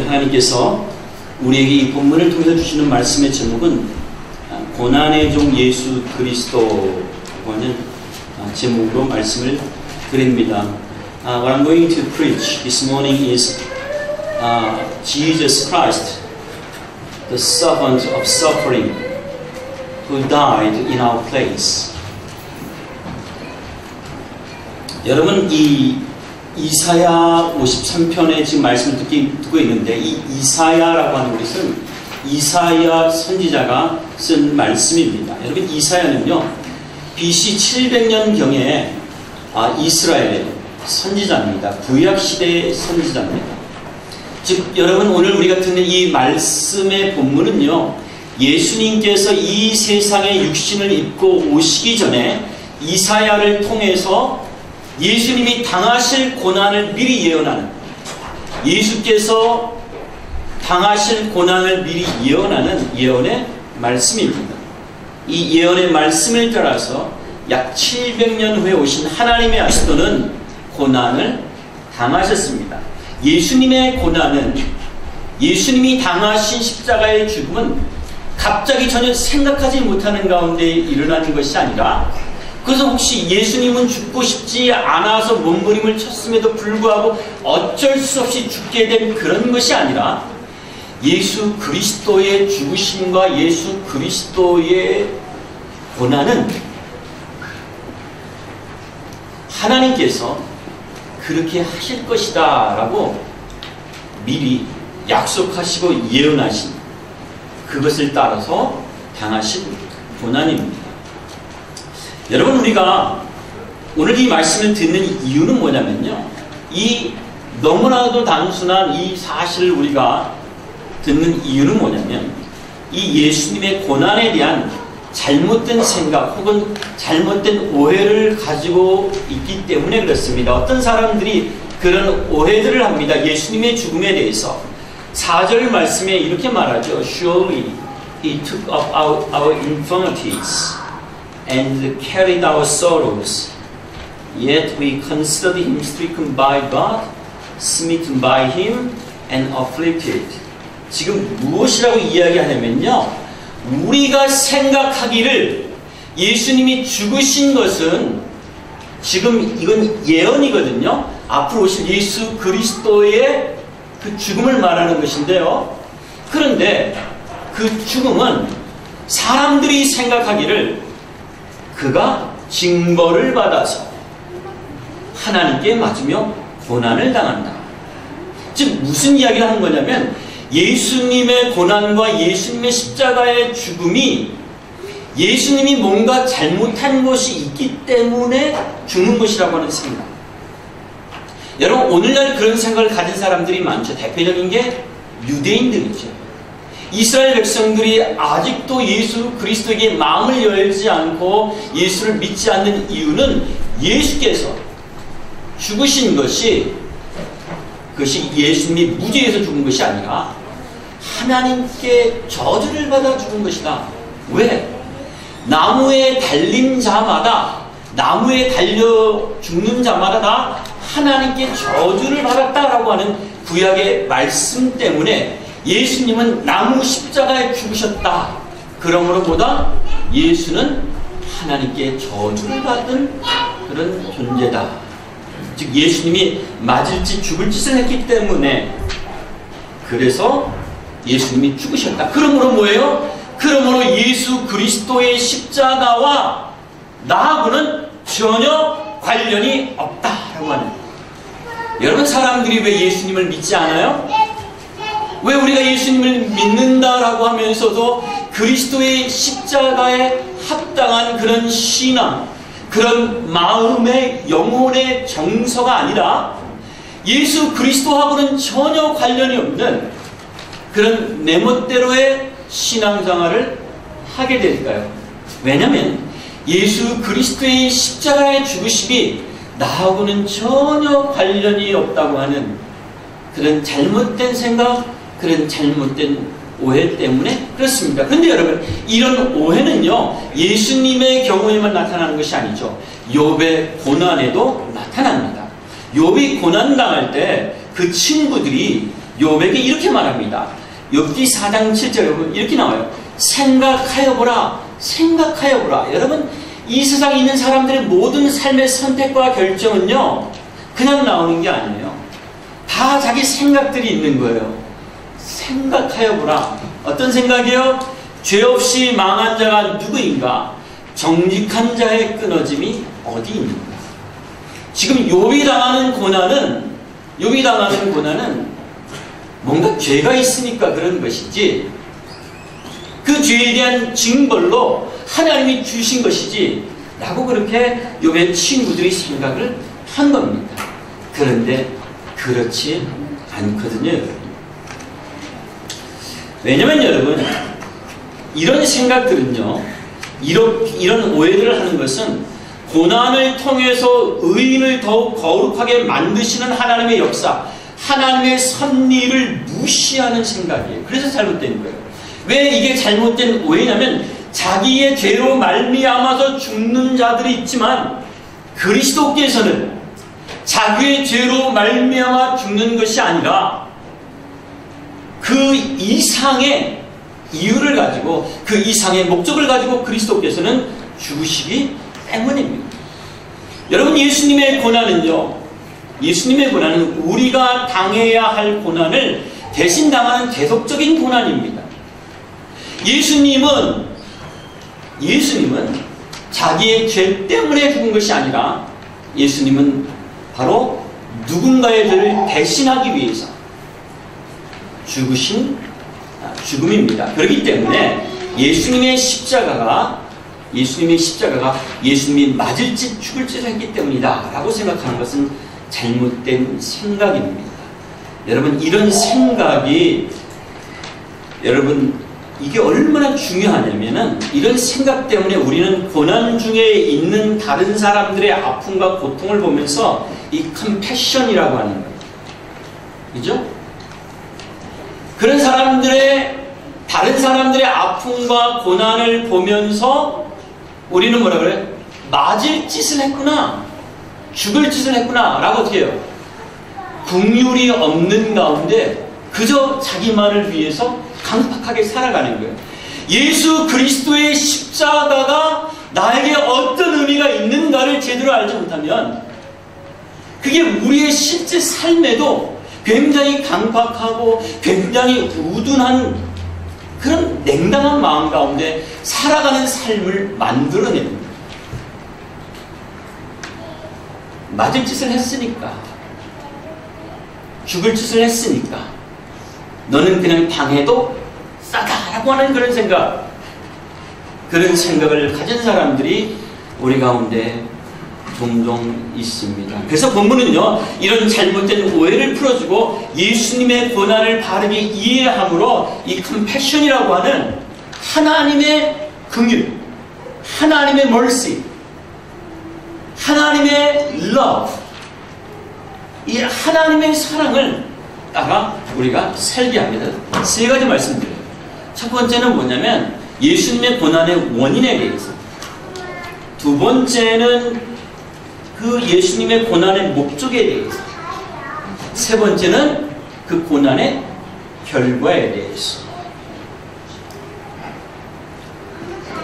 하나님께서 우리에게 이 본문을 통해서 주시는 말씀의 제목은 고난의 종 예수 그리스도라고 하는 제목으로 말씀을 드립니다. What I'm going to preach this morning is Jesus Christ, the servant of suffering, who died in our place. 여러분, 이 이사야 53편에 지금 말씀을 듣고 있는데, 이 이사야라고 하는 것은 이사야 선지자가 쓴 말씀입니다. 여러분, 이사야는요, BC 700년경에 이스라엘의 선지자입니다. 구약시대의 선지자입니다. 즉, 여러분, 오늘 우리가 듣는 이 말씀의 본문은요, 예수님께서 이 세상에 육신을 입고 오시기 전에 이사야를 통해서 예수님이 당하실 고난을 미리 예언하는, 예수께서 당하실 고난을 미리 예언하는 예언의 말씀입니다. 이 예언의 말씀을 따라서 약 700년 후에 오신 하나님의 아스토는 고난을 당하셨습니다. 예수님의 고난은, 예수님이 당하신 십자가의 죽음은 갑자기 전혀 생각하지 못하는 가운데 일어나는 것이 아니라, 그래서 혹시 예수님은 죽고 싶지 않아서 몸부림을 쳤음에도 불구하고 어쩔 수 없이 죽게 된 그런 것이 아니라, 예수 그리스도의 죽으심과 예수 그리스도의 고난은 하나님께서 그렇게 하실 것이다 라고 미리 약속하시고 예언하신 그것을 따라서 당하신 고난입니다. 여러분, 우리가 오늘 이 말씀을 듣는 이유는 뭐냐면요, 이 너무나도 단순한 이 사실을 우리가 듣는 이유는 뭐냐면, 이 예수님의 고난에 대한 잘못된 생각 혹은 잘못된 오해를 가지고 있기 때문에 그렇습니다. 어떤 사람들이 그런 오해들을 합니다. 예수님의 죽음에 대해서 4절 말씀에 이렇게 말하죠. Surely he took up our infirmities and carried our sorrows, yet we considered him stricken by God, smitten by him, and afflicted. 지금 무엇이라고 이야기하냐면요, 우리가 생각하기를 예수님이 죽으신 것은, 지금 이건 예언이거든요, 앞으로 오실 예수 그리스도의 그 죽음을 말하는 것인데요, 그런데 그 죽음은 사람들이 생각하기를 그가 징벌을 받아서 하나님께 맞으며 고난을 당한다. 즉 무슨 이야기를 하는 거냐면, 예수님의 고난과 예수님의 십자가의 죽음이 예수님이 뭔가 잘못한 것이 있기 때문에 죽는 것이라고 하는 생각. 여러분, 오늘날 그런 생각을 가진 사람들이 많죠. 대표적인 게 유대인들이죠. 이스라엘 백성들이 아직도 예수 그리스도에게 마음을 열지 않고 예수를 믿지 않는 이유는 예수께서 죽으신 것이, 그것이 예수님이 무죄에서 죽은 것이 아니라 하나님께 저주를 받아 죽은 것이다. 왜? 나무에 달린 자마다, 나무에 달려 죽는 자마다 다 하나님께 저주를 받았다라고 하는 구약의 말씀 때문에 예수님은 나무 십자가에 죽으셨다. 그러므로 보다 예수는 하나님께 저주를 받은 그런 존재다. 즉 예수님이 맞을 짓 죽을 짓을 했기 때문에, 그래서 예수님이 죽으셨다. 그러므로 뭐예요? 그러므로 예수 그리스도의 십자가와 나하고는 전혀 관련이 없다라고 하는. 여러분, 사람들이 왜 예수님을 믿지 않아요? 왜 우리가 예수님을 믿는다라고 하면서도 그리스도의 십자가에 합당한 그런 신앙, 그런 마음의 영혼의 정서가 아니라 예수 그리스도하고는 전혀 관련이 없는 그런 내 멋대로의 신앙생활을 하게 될까요? 왜냐하면 예수 그리스도의 십자가의 죽으심이 나하고는 전혀 관련이 없다고 하는 그런 잘못된 생각, 그런 잘못된 오해 때문에 그렇습니다. 그런데 여러분, 이런 오해는요, 예수님의 경우에만 나타나는 것이 아니죠. 욥의 고난에도 나타납니다. 욥이 고난당할 때 그 친구들이 욥에게 이렇게 말합니다. 욥기 4장 7절에 이렇게 나와요. 생각하여보라, 생각하여보라. 여러분, 이 세상에 있는 사람들의 모든 삶의 선택과 결정은요, 그냥 나오는 게 아니에요. 다 자기 생각들이 있는 거예요. 생각하여보라. 어떤 생각이요? 죄 없이 망한 자가 누구인가? 정직한 자의 끊어짐이 어디 있는가? 지금 욥이 당하는 고난은 뭔가 죄가 있으니까 그런 것이지, 그 죄에 대한 징벌로 하나님이 주신 것이지 라고 그렇게 욥의 친구들이 생각을 한 겁니다. 그런데 그렇지 않거든요. 왜냐면 여러분, 이런 생각들은요, 이런 오해를 하는 것은 고난을 통해서 의인을 더욱 거룩하게 만드시는 하나님의 역사, 하나님의 섭리를 무시하는 생각이에요. 그래서 잘못된 거예요. 왜 이게 잘못된 오해냐면, 자기의 죄로 말미암아서 죽는 자들이 있지만 그리스도께서는 자기의 죄로 말미암아 죽는 것이 아니라 그 이상의 이유를 가지고, 그 이상의 목적을 가지고 그리스도께서는 죽으시기 때문입니다. 여러분, 예수님의 고난은요, 예수님의 고난은 우리가 당해야 할 고난을 대신 당하는 대속적인 고난입니다. 예수님은 자기의 죄 때문에 죽은 것이 아니라, 예수님은 바로 누군가의 죄를 대신하기 위해서 죽으신 죽음입니다. 그렇기 때문에 예수님의 십자가가 예수님이 맞을 짓 죽을 짓을 했기 때문이다 라고 생각하는 것은 잘못된 생각입니다. 여러분, 이런 생각이, 여러분, 이게 얼마나 중요하냐면은, 이런 생각 때문에 우리는 고난 중에 있는 다른 사람들의 아픔과 고통을 보면서 이 컴패션이라고 하는 거예요. 그죠? 그런 다른 사람들의 아픔과 고난을 보면서 우리는 뭐라 그래? 맞을 짓을 했구나, 죽을 짓을 했구나 라고 어떻게 해요? 긍휼이 없는 가운데 그저 자기만을 위해서 강팍하게 살아가는 거예요. 예수 그리스도의 십자가가 나에게 어떤 의미가 있는가를 제대로 알지 못하면, 그게 우리의 실제 삶에도 굉장히 강팍하고 굉장히 우둔한 그런 냉담한 마음 가운데 살아가는 삶을 만들어냅니다. 맞을 짓을 했으니까, 죽을 짓을 했으니까 너는 그냥 당해도 싸다라고 하는 그런 생각을 가진 사람들이 우리 가운데 종종 있습니다. 그래서 본문은요, 이런 잘못된 오해를 풀어주고 예수님의 고난을 바르게 이해함으로 이 컴패션이라고 하는 하나님의 긍휼, 하나님의 mercy, 하나님의 love, 이 하나님의 사랑을 따라 우리가 살게 합니다. 세 가지 말씀드려요. 첫 번째는 뭐냐면 예수님의 고난의 원인에 대해서, 두 번째는 그 예수님의 고난의 목적에 대해서, 세 번째는 그 고난의 결과에 대해서.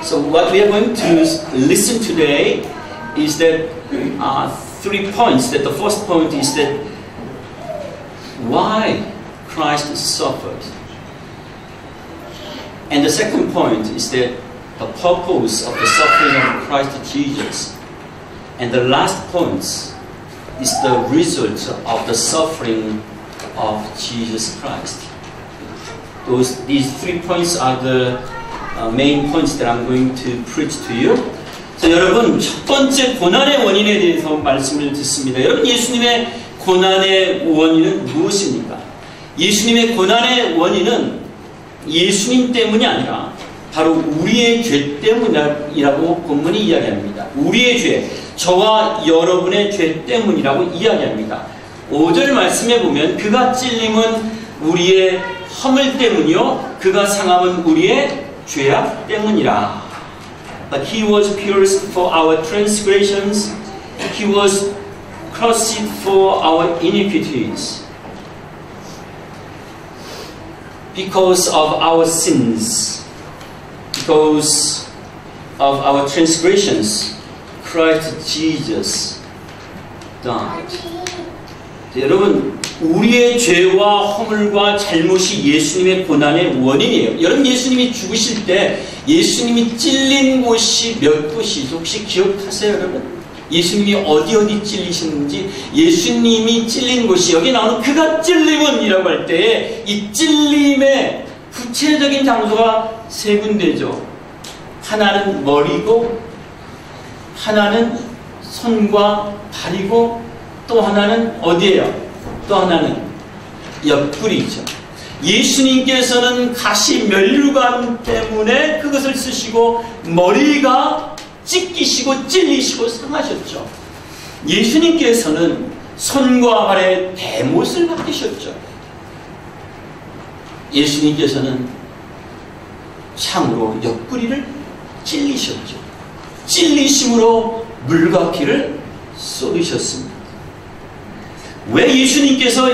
So what we are going to listen today is that 3 points. That the first point is that why Christ suffered, and the second point is that the purpose of the suffering of Christ Jesus. And the last point is the result of the suffering of Jesus Christ. These 3 points are the main points that I'm going to preach to you. 자, 여러분, 첫 번째 고난의 원인에 대해서 말씀을 듣습니다. 여러분, 예수님의 고난의 원인은 무엇입니까? 예수님의 고난의 원인은 예수님 때문이 아니라 바로 우리의 죄 때문이라고 본문이 이야기합니다. 우리의 죄, 저와 여러분의 죄 때문이라고 이야기합니다. 5절 말씀에 보면 그가 찔림은 우리의 허물 때문이요, 그가 상함은 우리의 죄악 때문이라. But he was pierced for our transgressions, he was crushed for our iniquities. because of our sins, because of our transgressions, Christ Jesus died. 여러분, 우리의 죄와 허물과 잘못이 예수님의 고난의 원인이에요. 여러분, 예수님이 죽으실 때 예수님이 찔린 곳이 몇 곳이죠? 혹시 기억하세요, 여러분? 예수님이 어디 찔리셨는지, 예수님이 찔린 곳이, 여기 나오는 그가 찔림은이라고 할 때 이 찔림의 구체적인 장소가 세 군데죠. 하나는 머리고, 하나는 손과 발이고, 또 하나는 어디예요? 또 하나는 옆구리죠. 예수님께서는 가시 면류관 때문에 그것을 쓰시고 머리가 찢기시고 찔리시고 상하셨죠. 예수님께서는 손과 발에 대못을 받으셨죠. 예수님께서는 창으로 옆구리를 찔리셨죠. 찔리심으로 물과 피를 쏟으셨습니다. 왜 예수님께서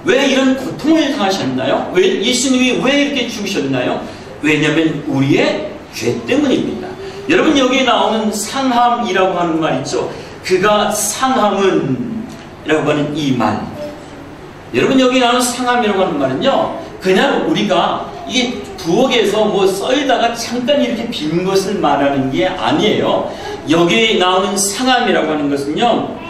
왜 이런 고통을 당하셨나요? 예수님이 왜 이렇게 죽으셨나요? 왜냐하면 우리의 죄 때문입니다. 여러분, 여기에 나오는 상함이라고 하는 말 있죠. 그가 상함은 이라고 하는 이 말, 여러분, 여기 나오는 상함이라고 하는 말은요, 그냥 우리가 이게 부엌에서 뭐 썰다가 잠깐 이렇게 빈 것을 말하는 게 아니에요. 여기에 나오는 상함이라고 하는 것은요,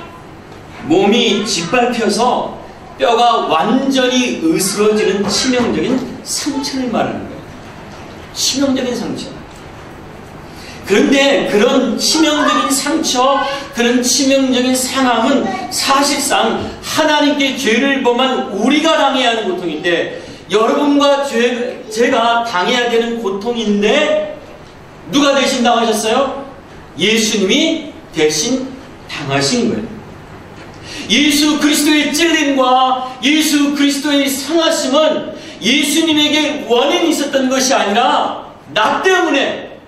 몸이 짓밟혀서 뼈가 완전히 으스러지는 치명적인 상처를 말하는 거예요. 치명적인 상처. 그런데 그런 치명적인 상처, 그런 치명적인 상함은 사실상 하나님께 죄를 범한 우리가 당해야 하는 고통인데, 여러분과 제가 당해야 되는 고통인데 누가 대신 당하셨어요? 예수님이 대신 당하신 거예요. 예수 그리스도의 찔림과 예수 그리스도의 상하심은 예수님에게 원인이 있었던 것이 아니라 나 때문에,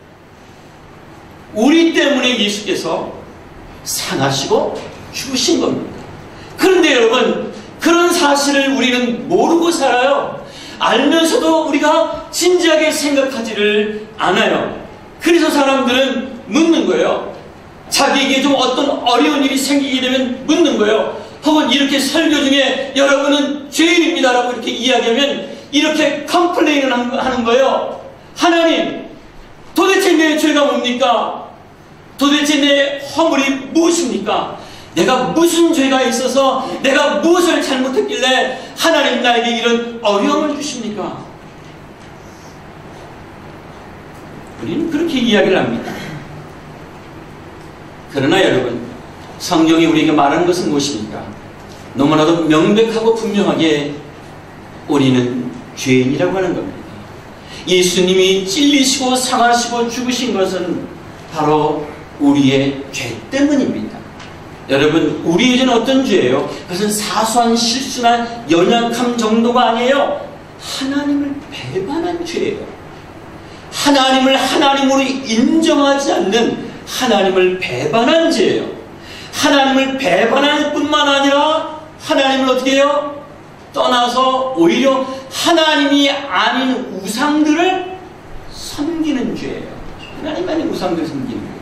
우리 때문에 예수께서 상하시고 죽으신 겁니다. 그런데 여러분, 그런 사실을 우리는 모르고 살아요. 알면서도 우리가 진지하게 생각하지를 않아요. 그래서 사람들은 묻는 거예요. 자기에게 좀 어떤 어려운 일이 생기게 되면 묻는 거예요. 혹은 이렇게 설교 중에 여러분은 죄인입니다 라고 이렇게 이야기하면 이렇게 컴플레인을 하는 거예요. 하나님, 도대체 내 죄가 뭡니까? 도대체 내 허물이 무엇입니까? 내가 무슨 죄가 있어서, 내가 무엇을 잘못했길래 하나님 나에게 이런 어려움을 주십니까? 우리는 그렇게 이야기를 합니다. 그러나 여러분, 성경이 우리에게 말하는 것은 무엇입니까? 너무나도 명백하고 분명하게 우리는 죄인이라고 하는 겁니다. 예수님이 찔리시고 상하시고 죽으신 것은 바로 우리의 죄 때문입니다. 여러분, 우리의 죄는 어떤 죄예요? 그것은 사소한 실수나 연약함 정도가 아니에요. 하나님을 배반한 죄예요. 하나님을 하나님으로 인정하지 않는 하나님을 배반한 죄예요. 하나님을 배반할 뿐만 아니라 하나님을 어떻게 해요? 떠나서 오히려 하나님이 아닌 우상들을 섬기는 죄예요. 하나님 아닌 우상들을 섬기는 거예요.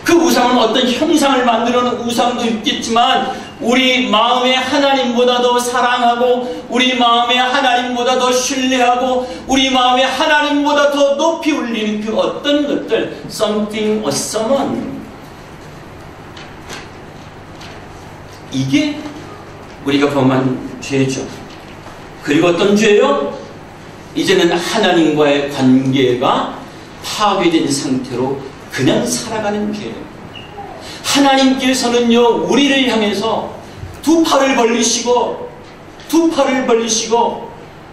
그 우상은 어떤 형상을 만들어 놓은 우상도 있겠지만, 우리 마음에 하나님보다 더 사랑하고, 우리 마음에 하나님보다 더 신뢰하고, 우리 마음에 하나님보다 더 높이 올리는 그 어떤 것들, something or someone, 이게 우리가 범한 죄죠. 그리고 어떤 죄요? 이제는 하나님과의 관계가 파괴된 상태로 그냥 살아가는 죄예요. 하나님께서는요, 우리를 향해서 두 팔을 벌리시고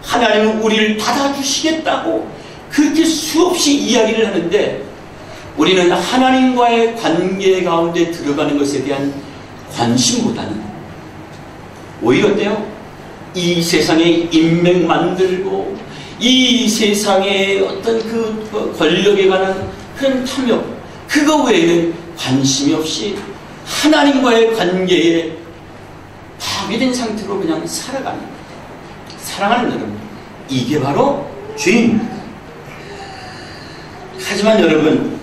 하나님은 우리를 받아주시겠다고 그렇게 수없이 이야기를 하는데, 우리는 하나님과의 관계 가운데 들어가는 것에 대한 관심보다는 오히려 어때요? 이 세상에 인맥 만들고, 이 세상의 어떤 그 권력에 관한 그런 탐욕, 그거 외에는 관심이 없이 하나님과의 관계에 파괴된 상태로 그냥 살아가는, 사랑하는 여러분, 이게 바로 죄입니다. 하지만 여러분,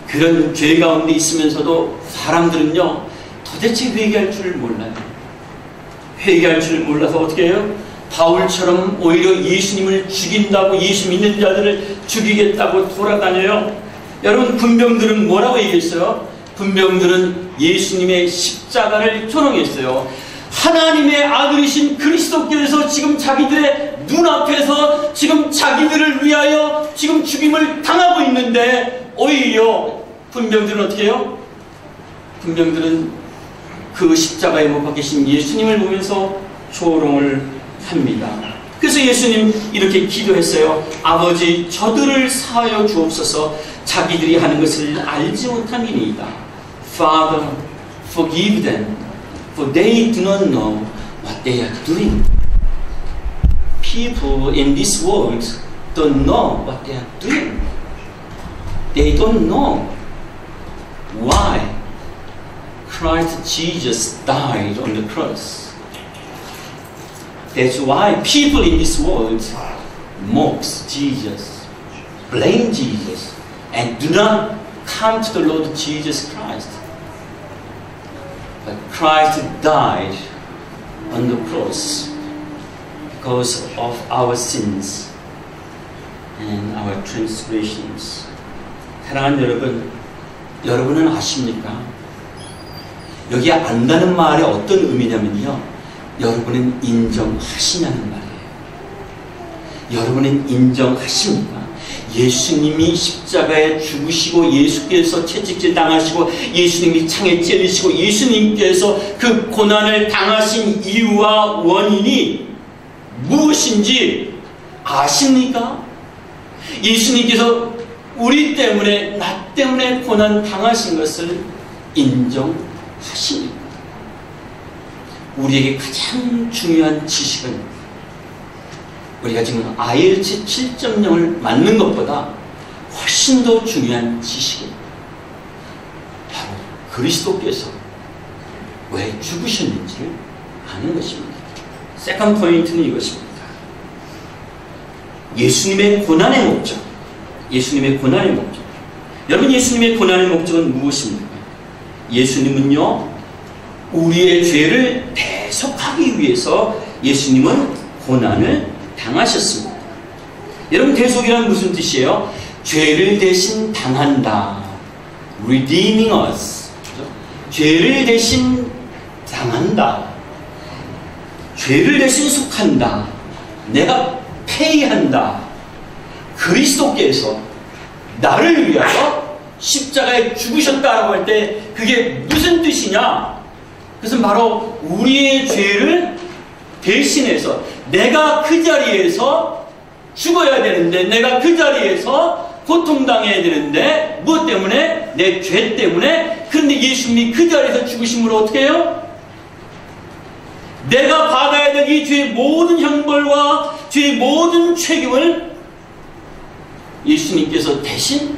그런 죄 가운데 있으면서도 사람들은요, 도대체 회개할 줄 몰라요. 회개할 줄 몰라서 어떻게 해요? 바울처럼 오히려 예수님을 죽인다고, 예수 믿는 자들을 죽이겠다고 돌아다녀요. 여러분, 군병들은 뭐라고 얘기했어요? 군병들은 예수님의 십자가를 조롱했어요. 하나님의 아들이신 그리스도께서 지금 자기들의 눈앞에서 지금 자기들을 위하여 지금 죽임을 당하고 있는데, 오히려 군병들은 어떻게 해요? 군병들은 그 십자가에 못 박히신 예수님을 보면서 조롱을 합니다. 그래서 예수님 이렇게 기도했어요. 아버지, 저들을 사하여 주옵소서. 자기들이 하는 것을 알지 못함이니이다. Father, forgive them, for they do not know what they are doing. People in this world don't know what they are doing. They don't know why Christ Jesus died on the cross. That's why people in this world mocks Jesus, blame Jesus, and do not come to the Lord Jesus Christ. But Christ died on the cross because of our sins and our transgressions. 사랑하는 여러분, 여러분은 아십니까? 여기 안다는 말의 어떤 의미냐면요, 여러분은 인정하시냐는 말이에요. 여러분은 인정하십니까? 예수님이 십자가에 죽으시고, 예수께서 채찍질 당하시고, 예수님이 창에 찔리시고, 예수님께서 그 고난을 당하신 이유와 원인이 무엇인지 아십니까? 예수님께서 우리 때문에, 나 때문에 고난 당하신 것을 인정하십니까? 우리에게 가장 중요한 지식은, 우리가 지금 IELTS 7.0을 맞는 것보다 훨씬 더 중요한 지식은 바로 그리스도께서 왜 죽으셨는지를 아는 것입니다. 세컨드 포인트는 이것입니다. 예수님의 고난의 목적. 예수님의 고난의 목적. 여러분, 예수님의 고난의 목적은 무엇입니까? 예수님은요, 우리의 죄를 대속하기 위해서 예수님은 고난을 당하셨습니다. 여러분, 대속이란 무슨 뜻이에요? 죄를 대신 당한다. Redeeming us. 그렇죠? 죄를 대신 당한다. 죄를 대신 속한다. 내가 페이한다. 그리스도께서 나를 위하여 십자가에 죽으셨다라고 할 때 그게 무슨 뜻이냐? 그것은 바로 우리의 죄를 대신해서, 내가 그 자리에서 죽어야 되는데, 내가 그 자리에서 고통당해야 되는데, 무엇 때문에? 내 죄 때문에. 그런데 예수님이 그 자리에서 죽으심으로 어떻게 해요? 내가 받아야 될 이 죄의 모든 형벌과 죄의 모든 책임을 예수님께서 대신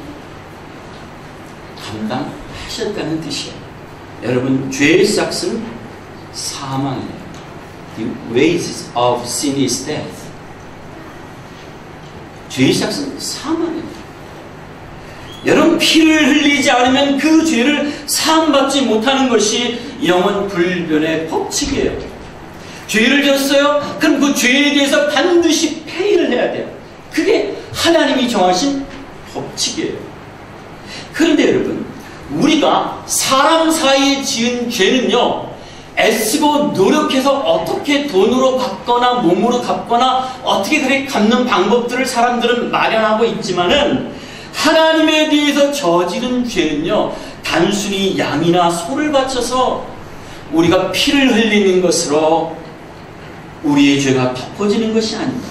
감당하셨다는 뜻이에요. 여러분, 죄의 삭은 사망이에요. The wages of sin is death. 죄의 삭은 사망이에요. 여러분, 피를 흘리지 않으면 그 죄를 사함받지 못하는 것이 영원 불변의 법칙이에요. 죄를 졌어요? 그럼 그 죄에 대해서 반드시 페이를 해야 돼요. 그게 하나님이 정하신 법칙이에요. 그런데 여러분, 우리가 사람 사이에 지은 죄는요, 애쓰고 노력해서 어떻게 돈으로 갚거나 몸으로 갚거나 어떻게 그렇게 갚는 방법들을 사람들은 마련하고 있지만은, 하나님에 대해서 저지른 죄는요, 단순히 양이나 소를 바쳐서 우리가 피를 흘리는 것으로 우리의 죄가 덮어지는 것이 아닙니다.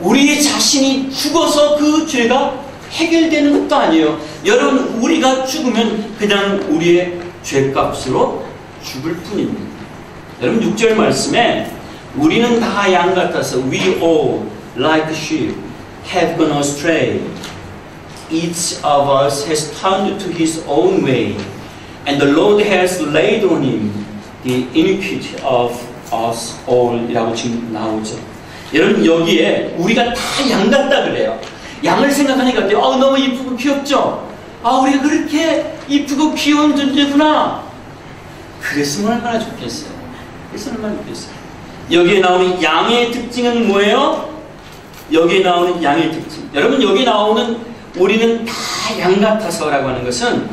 우리 자신이 죽어서 그 죄가 해결되는 것도 아니에요. 여러분, 우리가 죽으면 그냥 우리의 죄값으로 죽을 뿐입니다. 여러분, 6절 말씀에 우리는 다 양 같아서 We all, like sheep, have gone astray. Each of us has turned to his own way, and the Lord has laid on him the iniquity of us all 이라고 지금 나오죠. 여러분, 여기에 우리가 다 양 같다 그래요. 양을 생각하니까 어때요? 너무 이쁘고 귀엽죠? 우리가 그렇게 이쁘고 귀여운 존재구나. 그랬으면 얼마나 좋겠어요. 그랬으면 얼마나 좋겠어요. 여기에 나오는 양의 특징은 뭐예요? 여기에 나오는 양의 특징. 여러분, 여기 나오는 우리는 다 양 같아서라고 하는 것은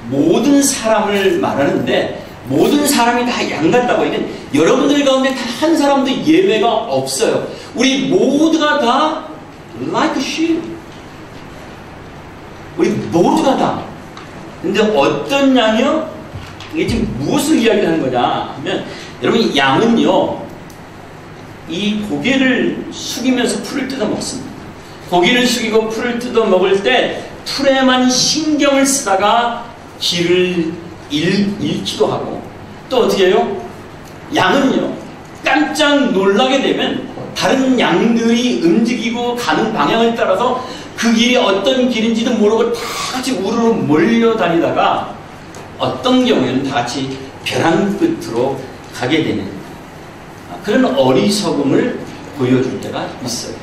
모든 사람을 말하는데, 모든 사람이 다 양 같다고 하는, 여러분들 가운데 단 한 사람도 예외가 없어요. 우리 모두가 다 like sheep. 우리 모두가 다. 근데 어떤 양이요? 이게 지금 무엇을 이야기하는 거냐 하면, 여러분, 양은요, 이 고개를 숙이면서 풀을 뜯어 먹습니다. 고개를 숙이고 풀을 뜯어 먹을 때 풀에만 신경을 쓰다가 길을 잃기도 하고, 또 어떻게 해요? 양은요, 깜짝 놀라게 되면 다른 양들이 움직이고 가는 방향을 따라서 그 길이 어떤 길인지도 모르고 다 같이 우르르 몰려다니다가 어떤 경우에는 다 같이 벼랑 끝으로 가게 되는 그런 어리석음을 보여줄 때가 있어요.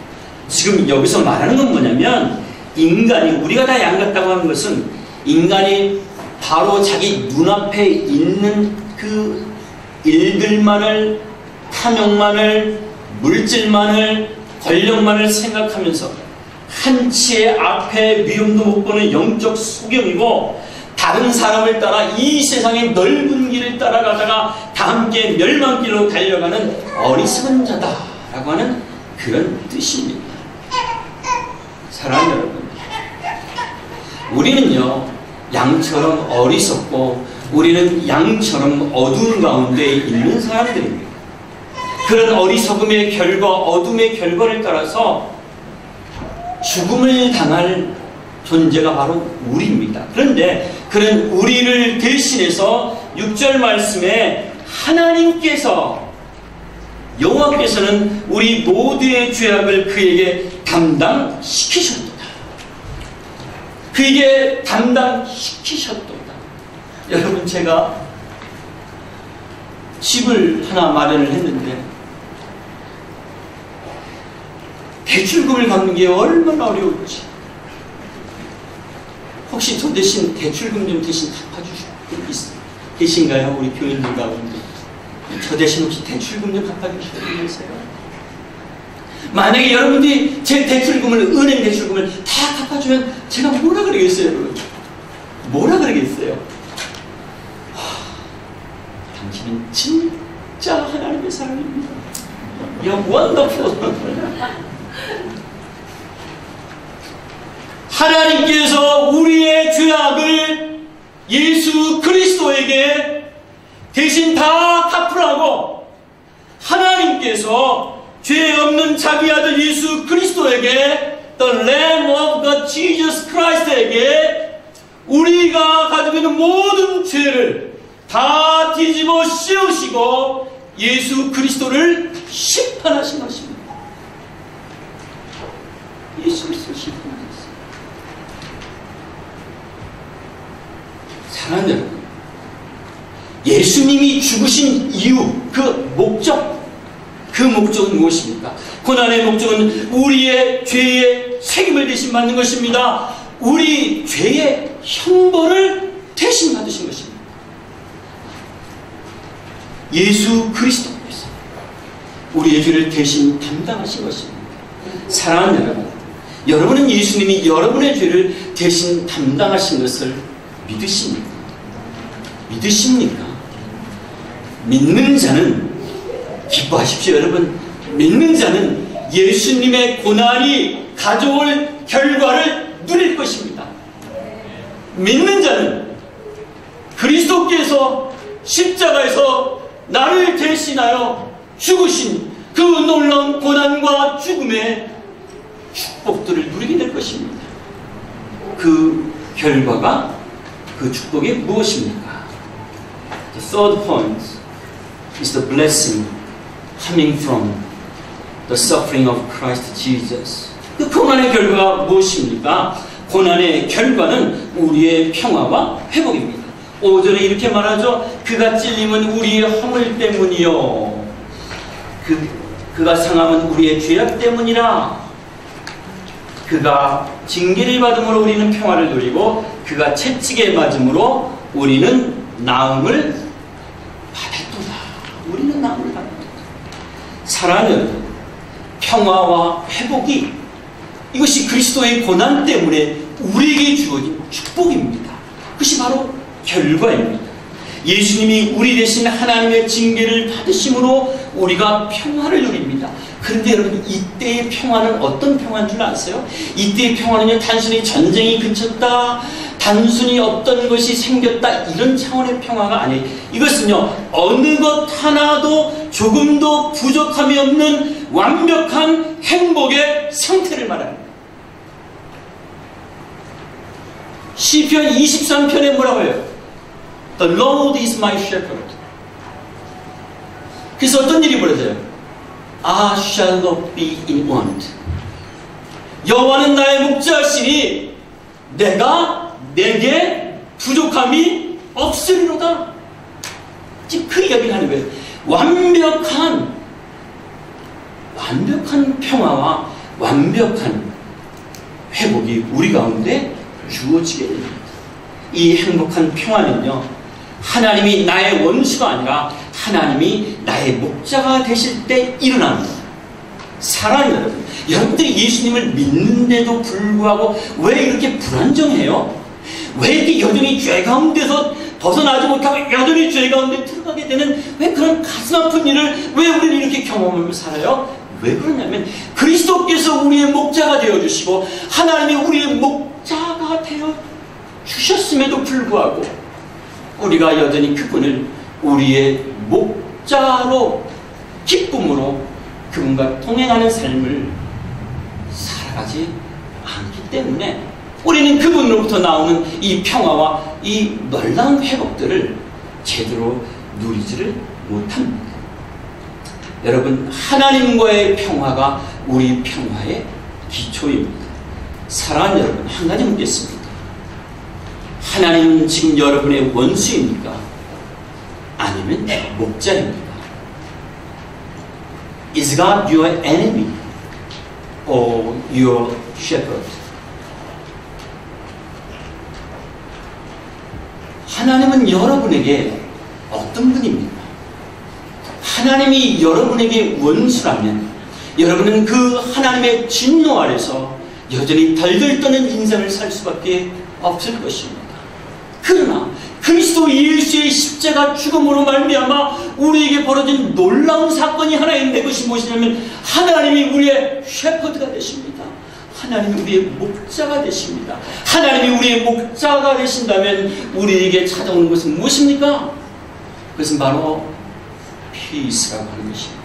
지금 여기서 말하는 건 뭐냐면, 인간이, 우리가 다 양 같다고 하는 것은 인간이 바로 자기 눈앞에 있는 그 일들만을, 탐욕만을, 물질만을, 권력만을 생각하면서 한치의 앞에 위험도 못 보는 영적 소경이고, 다른 사람을 따라 이 세상의 넓은 길을 따라가다가 다 함께 멸망길로 달려가는 어리석은 자다라고 하는 그런 뜻입니다. 사랑하는 여러분, 우리는요, 양처럼 어리석고 우리는 양처럼 어두운 가운데 있는 사람들입니다. 그런 어리석음의 결과, 어둠의 결과를 따라서 죽음을 당할 존재가 바로 우리입니다. 그런데 그런 우리를 대신해서 6절 말씀에 하나님께서, 여호와께서는 우리 모두의 죄악을 그에게 담당시키셨도다. 그에게 담당시키셨도다. 여러분, 제가 집을 하나 마련을 했는데 대출금을 갚는 게 얼마나 어려울지. 혹시 저 대신 대출금 좀 대신 갚아주실 분 계신가요? 우리 교인들 가운데 저 대신 혹시 대출금 좀 갚아주실 분 계세요? 만약에 여러분들이 제 대출금을, 은행 대출금을 다 갚아주면 제가 뭐라 그러겠어요, 여러분? 뭐라 그러겠어요? 당신은 진짜 하나님의 사람입니다. You're wonderful. 하나님께서 우리의 죄악을 예수 그리스도에게 대신 다 갚으라고, 하나님께서 죄 없는 자기 아들 예수 그리스도에게, The Lamb of God Jesus Christ에게 우리가 가지고 있는 모든 죄를 다 뒤집어 씌우시고 예수 그리스도를 심판하신 것입니다. 예수 그리스도를 심판하셨어요. 사랑하는 여러분, 예수님이 죽으신 이유, 그 목적은 무엇입니까? 고난의 목적은 우리의 죄의 책임을 대신 받는 것입니다. 우리 죄의 형벌을 대신 받으신 것입니다. 예수 그리스도께서 우리의 죄를 대신 담당하신 것입니다. 사랑하는 여러분, 여러분은 예수님이 여러분의 죄를 대신 담당하신 것을 믿으십니까? 믿으십니까? 믿는 자는 기뻐하십시오. 여러분, 믿는 자는 예수님의 고난이 가져올 결과를 누릴 것입니다. 믿는 자는 그리스도께서 십자가에서 나를 대신하여 죽으신 그 놀라운 고난과 죽음의 축복들을 누리게 될 것입니다. 그 결과가, 그 축복이 무엇입니까? The third point is the blessing coming from the suffering of Christ Jesus. 그 고난의 결과가 무엇입니까? 고난의 결과는 우리의 평화와 회복입니다. 5절에 이렇게 말하죠. 그가 찔림은 우리의 허물 때문이요. 그가 상함은 우리의 죄악 때문이라. 그가 징계를 받음으로 우리는 평화를 누리고 그가 채찍에 맞음으로 우리는 나음을 받았도다. 우리는 나음을 받았도다. 사랑하는 평화와 회복이 이것이 그리스도의 고난 때문에 우리에게 주어진 축복입니다. 그것이 바로 결과입니다. 예수님이 우리 대신 하나님의 징계를 받으심으로 우리가 평화를 누립니다. 그런데 여러분, 이때의 평화는 어떤 평화인 줄 아세요? 이때의 평화는요, 단순히 전쟁이 그쳤다, 단순히 어떤 것이 생겼다, 이런 차원의 평화가 아니에요. 이것은요, 어느 것 하나도 조금도 부족함이 없는 완벽한 행복의 상태를 말합니다. 시편 23편에 뭐라고 해요? The Lord is my shepherd. 그래서 어떤 일이 벌어져요? I shall not be in want. 여호와는 나의 목자시니 내게 부족함이 없으리로다. 지금 그 이야기를 하는 거예요. 완벽한 평화와 완벽한 회복이 우리 가운데 주어지게 됩니다. 이 행복한 평화는요, 하나님이 나의 원수가 아니라 하나님이 나의 목자가 되실 때 일어납니다. 사랑하는 여러분, 여러분들이 예수님을 믿는데도 불구하고 왜 이렇게 불안정해요? 왜 이렇게 여전히 죄 가운데서 벗어나지 못하고 여전히 죄 가운데 들어가게 되는 왜 그런 가슴 아픈 일을 왜 우리는 이렇게 경험하며 살아요? 왜 그러냐면 그리스도께서 우리의 목자가 되어주시고 하나님이 우리의 목자가 되어주셨음에도 불구하고 우리가 여전히 그분을 우리의 목자로 기쁨으로 그분과 동행하는 삶을 살아가지 않기 때문에 우리는 그분으로부터 나오는 이 평화와 이 놀라운 회복들을 제대로 누리지를 못합니다. 여러분, 하나님과의 평화가 우리 평화의 기초입니다. 사랑하는 여러분, 한 가지 묻겠습니다. 하나님은 지금 여러분의 원수입니까? 아니면 목자입니까? Is God your enemy or your shepherd? 하나님은 여러분에게 어떤 분입니까? 하나님이 여러분에게 원수라면 여러분은 그 하나님의 진노 아래서 여전히 덜덜 떠는 인생을 살 수밖에 없을 것입니다. 그러나 그리스도 예수의 십자가 죽음으로 말미암아 우리에게 벌어진 놀라운 사건이 하나 있는데 그것이 무엇이냐면 하나님이 우리의 셰퍼드가 되십니다. 하나님이 우리의 목자가 되십니다. 하나님이 우리의 목자가 되신다면 우리에게 찾아오는 것은 무엇입니까? 그것은 바로 peace라고 하는 것입니다.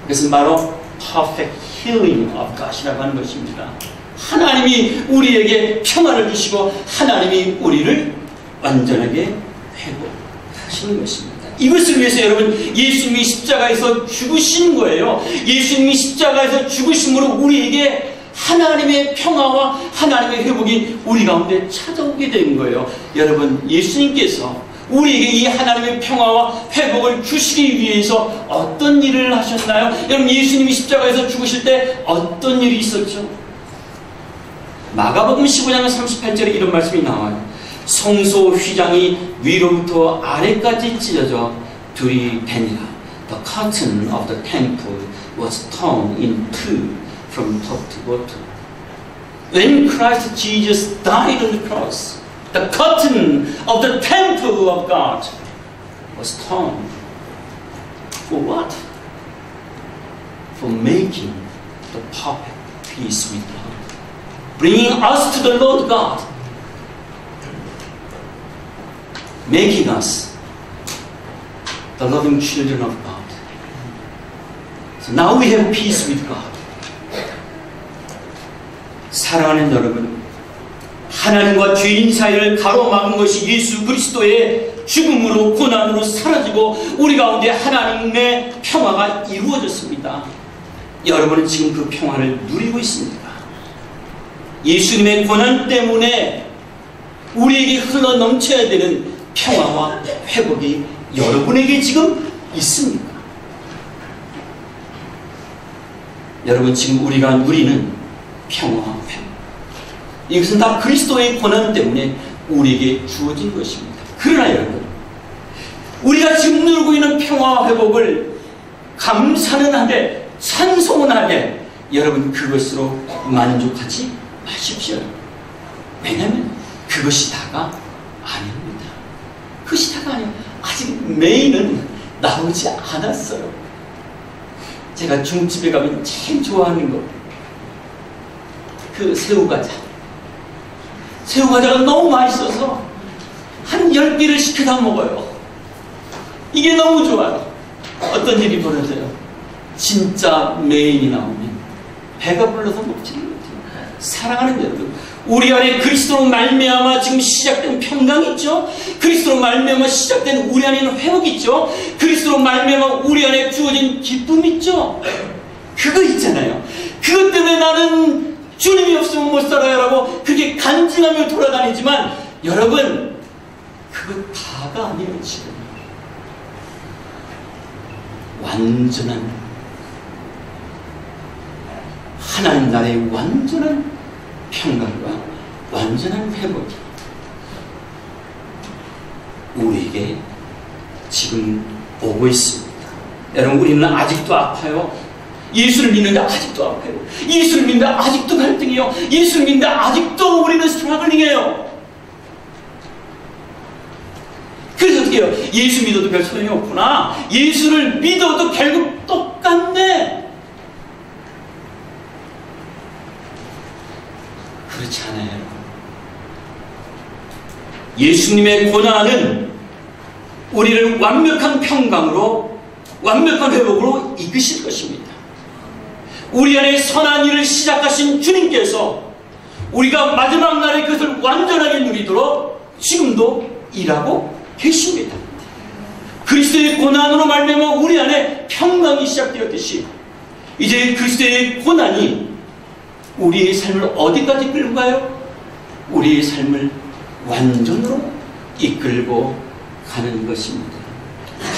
그것은 바로 perfect healing of God이라고 하는 것입니다. 하나님이 우리에게 평안을 주시고 하나님이 우리를 완전하게 회복하시는 것입니다. 이것을 위해서 여러분, 예수님이 십자가에서 죽으신 거예요. 예수님이 십자가에서 죽으심으로 우리에게 하나님의 평화와 하나님의 회복이 우리 가운데 찾아오게 된 거예요. 여러분, 예수님께서 우리에게 이 하나님의 평화와 회복을 주시기 위해서 어떤 일을 하셨나요? 여러분, 예수님이 십자가에서 죽으실 때 어떤 일이 있었죠? 마가복음 15장 38절에 이런 말씀이 나와요. 성소 휘장이 위로부터 아래까지 찢어져 둘이 되니라. The curtain of the temple was torn in two from top to bottom. When Christ Jesus died on the cross, the curtain of the temple of God was torn. For what? For making the perfect peace with God. Bringing us to the Lord God. Making us the loving children of God. So now we have peace with God. 사랑하는 여러분, 하나님과 죄인 사이를 가로막은 것이 예수 그리스도의 죽음으로 고난으로 사라지고 우리 가운데 하나님의 평화가 이루어졌습니다. 여러분은 지금 그 평화를 누리고 있습니다. 예수님의 고난 때문에 우리에게 흘러 넘쳐야 되는 평화와 회복이 여러분에게 지금 있습니까? 여러분, 지금 우리가 누리는 평화, 회복, 이것은 다 그리스도의 고난 때문에 우리에게 주어진 것입니다. 그러나 여러분, 우리가 지금 누리고 있는 평화 회복을 감사는 하되 찬송은 하되 여러분, 그것으로 만족하지 마십시오. 왜냐하면 그것이 다가 아닙니다. 그것이 다가 아니에요. 아직 메인은 나오지 않았어요. 제가 중집에 가면 제일 좋아하는 거, 그 새우과자. 새우과자가 너무 맛있어서 한 10개를 시켜다 먹어요. 이게 너무 좋아요. 어떤 일이 벌어져요? 진짜 메인이 나오면 배가 불러서 먹지를 못해요. 사랑하는 여러분, 우리 안에 그리스도로 말미암아 지금 시작된 평강 있죠? 그리스도로 말미암아 시작된 우리 안에 있는 회복 있죠? 그리스도로 말미암아 우리 안에 주어진 기쁨 있죠? 그거 있잖아요. 그것 때문에 나는 주님이 없으면 못 살아요 라고 그렇게 간증하며 돌아다니지만 여러분, 그거 다가 아니에요. 지금 완전한 하나님 나라의 완전한 평강과 완전한 회복이 우리에게 지금 오고 있습니다. 여러분, 우리는 아직도 아파요. 예수를 믿는데 아직도 아파요. 예수를 믿는데 아직도 갈등해요. 예수를 믿는데 아직도 우리는 스트러글링해요. 그래서 어떻게 해요? 예수 믿어도 별 소용이 없구나. 예수를 믿어도 결국 똑같네. 그렇지 않아요. 예수님의 고난은 우리를 완벽한 평강으로, 완벽한 회복으로 이끄실 것입니다. 우리 안에 선한 일을 시작하신 주님께서 우리가 마지막 날에 그것을 완전하게 누리도록 지금도 일하고 계십니다. 그리스도의 고난으로 말미암아 우리 안에 평강이 시작되었듯이 이제 그리스도의 고난이 우리의 삶을 어디까지 끌고 가요? 우리의 삶을 완전으로 이끌고 가는 것입니다.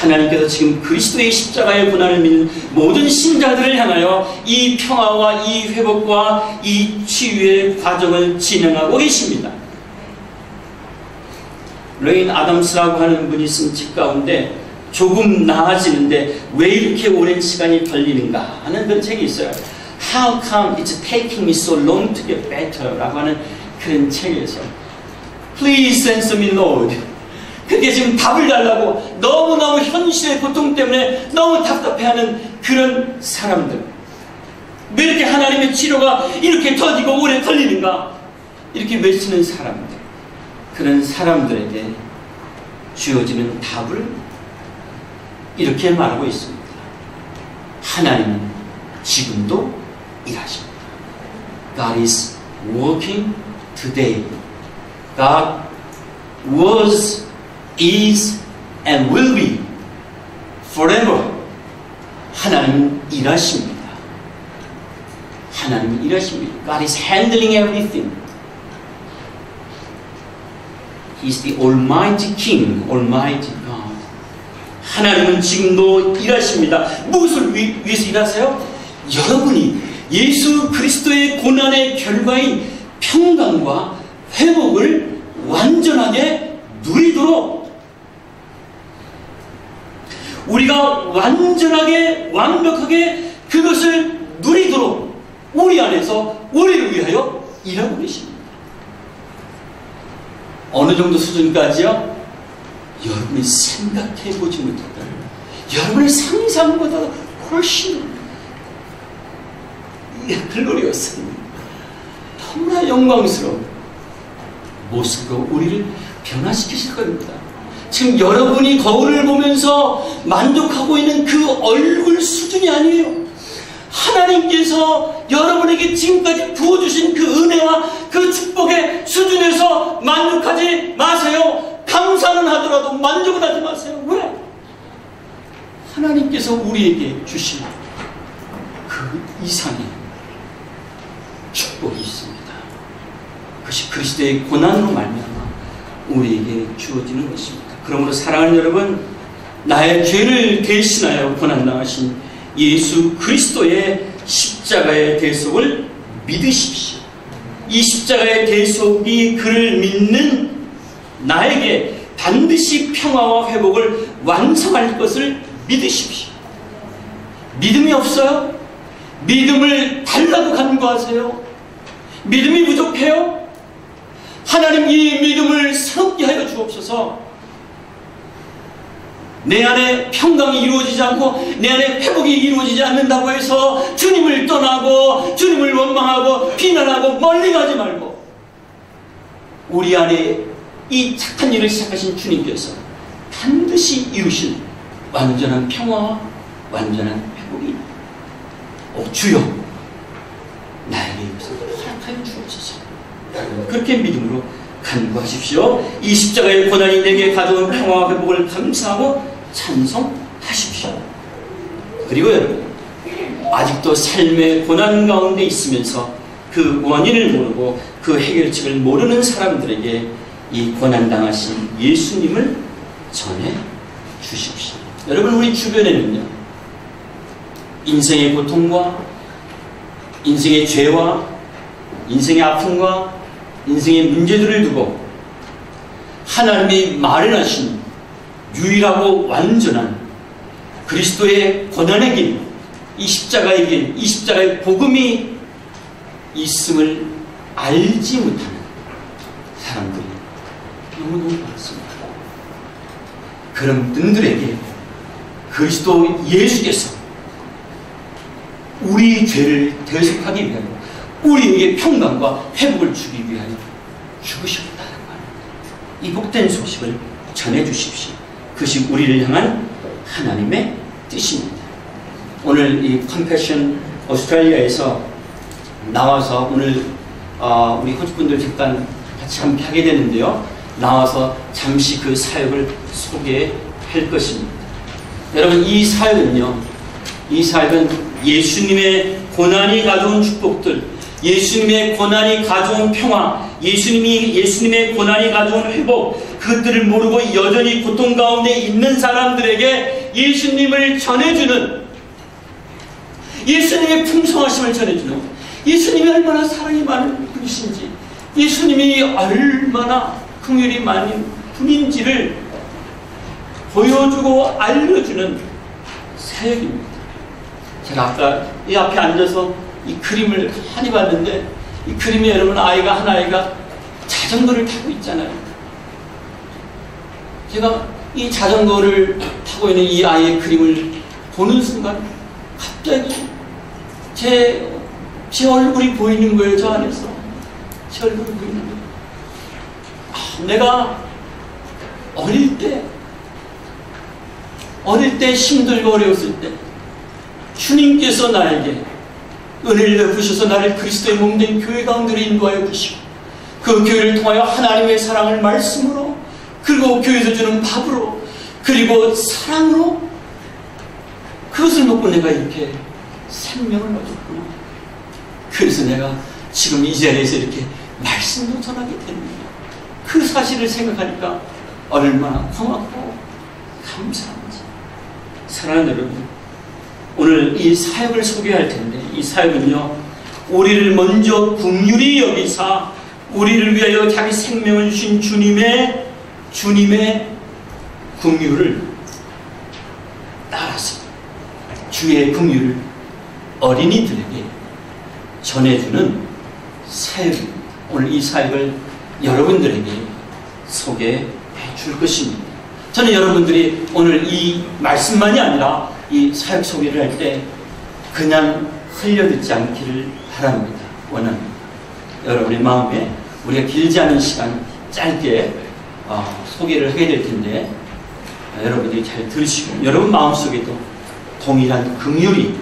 하나님께서 지금 그리스도의 십자가의 고난을 믿는 모든 신자들을 향하여 이 평화와 이 회복과 이 치유의 과정을 진행하고 계십니다. 레인 아담스라고 하는 분이 쓴 책 가운데 조금 나아지는데 왜 이렇게 오랜 시간이 걸리는가 하는 그런 책이 있어요. How come it's taking me so long to get better? 라고 하는 그런 책에서 Please answer me, Lord. 그게 지금 답을 달라고 너무너무 현실의 고통 때문에 너무 답답해하는 그런 사람들, 왜 이렇게 하나님의 치료가 이렇게 더디고 오래 걸리는가 이렇게 외치는 사람들, 그런 사람들에게 주어지는 답을 이렇게 말하고 있습니다. 하나님은 지금도 일하십니다. God is working today. God was, is, and will be forever. 하나님은 일하십니다. 하나님은 일하십니다. God is handling everything. He is the Almighty King, Almighty God. 하나님은 지금도 일하십니다. 무엇을 위해서 일하세요? 여러분이 예수 그리스도의 고난의 결과인 평강과 회복을 완전하게 누리도록, 우리가 완전하게 완벽하게 그것을 누리도록 우리 안에서 우리를 위하여 일하고 계십니다. 어느 정도 수준까지요? 여러분이 생각해보지 못했던, 여러분의 상상보다 훨씬 글로리였습니다. 너무나 영광스러운 모습으로 우리를 변화시키실 겁니다. 지금 여러분이 거울을 보면서 만족하고 있는 그 얼굴 수준이 아니에요. 하나님께서 여러분에게 지금까지 부어주신 그 은혜와 그 축복의 수준에서 만족하지 마세요. 감사는 하더라도 만족은 하지 마세요. 왜? 하나님께서 우리에게 주신 그 이상의 축복이 있습니다. 그것이 그리스도의 고난으로 말미암아 우리에게 주어지는 것입니다. 그러므로 사랑하는 여러분, 나의 죄를 대신하여 고난당하신 예수 그리스도의 십자가의 대속을 믿으십시오. 이 십자가의 대속이 그를 믿는 나에게 반드시 평화와 회복을 완성할 것을 믿으십시오. 믿음이 없어요? 믿음을 달라고 간구하세요. 믿음이 부족해요? 하나님 이 믿음을 새롭게 하여 주옵소서. 내 안에 평강이 이루어지지 않고 내 안에 회복이 이루어지지 않는다고 해서 주님을 떠나고 주님을 원망하고 비난하고 멀리 가지 말고, 우리 안에 이 착한 일을 시작하신 주님께서 반드시 이루실 완전한 평화와 완전한 회복이 주여 나에게 이것을 허락하여 주옵소서. 그렇게 믿음으로 간구하십시오. 이 십자가의 고난이 내게 가져온 평화와 회복을 감사하고 찬송하십시오. 그리고 여러분, 아직도 삶의 고난 가운데 있으면서 그 원인을 모르고 그 해결책을 모르는 사람들에게 이 고난당하신 예수님을 전해 주십시오. 여러분, 우리 주변에는요, 인생의 고통과 인생의 죄와 인생의 아픔과 인생의 문제들을 두고 하나님이 마련하신 유일하고 완전한 그리스도의 고난의 길, 이 십자가의 길, 이 십자가의 복음이 있음을 알지 못하는 사람들이 너무너무 많습니다. 그런 분들에게 그리스도 예수께서 우리 죄를 대속하기 위하여 우리에게 평강과 회복을 주기 위하여 죽으셨다는 말입니다. 이 복된 소식을 전해주십시오. 그것이 우리를 향한 하나님의 뜻입니다. 오늘 이 컴패션 오스트레일리아에서 나와서 오늘 우리 호주분들 잠깐 같이 함께 하게 되는데요. 나와서 잠시 그 사역을 소개할 것입니다. 여러분, 이 사역은 예수님의 고난이 가져온 축복들, 예수님의 고난이 가져온 평화, 예수님의 고난이 가져온 회복, 그것들을 모르고 여전히 고통 가운데 있는 사람들에게 예수님을 전해주는, 예수님의 풍성하심을 전해주는, 예수님이 얼마나 사랑이 많은 분이신지, 예수님이 얼마나 긍휼이 많은 분인지를 보여주고 알려주는 사역입니다. 제가 아까 이 앞에 앉아서 이 그림을 많이 봤는데, 이 그림에 여러분 한 아이가 자전거를 타고 있잖아요. 제가 이 자전거를 타고 있는 이 아이의 그림을 보는 순간 갑자기 제 얼굴이 보이는 거예요. 저 안에서 제 얼굴이 보이는 거예요. 내가 어릴 때 힘들고 어려웠을 때 주님께서 나에게 은혜를 베푸셔서 나를 그리스도의 몸된 교회 가운데로 인도하여 주시고, 그 교회를 통하여 하나님의 사랑을 말씀으로, 그리고 교회에서 주는 밥으로, 그리고 사랑으로, 그것을 먹고 내가 이렇게 생명을 얻었구나. 그래서 내가 지금 이 자리에서 이렇게 말씀도 전하게 됩니다. 그 사실을 생각하니까 얼마나 고맙고 감사한지. 사랑하는 여러분, 오늘 이 사역을 소개할 텐데, 이 사역은요, 우리를 먼저 긍휼히 여기사 우리를 위하여 자기 생명을 주신 주님의 긍휼을 따라서 주의 긍휼을 어린이들에게 전해주는 사역입니다. 오늘 이 사역을 여러분들에게 소개해 줄 것입니다. 저는 여러분들이 오늘 이 말씀만이 아니라 이 사역 소개를 할 때 그냥 흘려듣지 않기를 바랍니다. 원합니다. 여러분의 마음에 우리가 길지 않은 시간 짧게 소개를 하게 될 텐데, 여러분들이 잘 들으시고 여러분 마음속에도 동일한 긍휼이,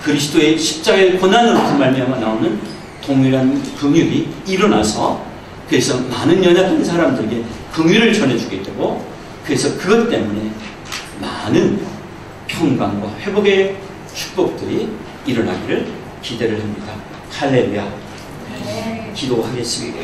그리스도의 십자가의 고난으로부터 말미암아 나오는 동일한 긍휼이 일어나서, 그래서 많은 연약한 사람들에게 긍휼을 전해주게 되고, 그래서 그것 때문에 많은 평강과 회복의 축복들이 일어나기를 기대를 합니다. 할렐루야. 기도하겠습니다.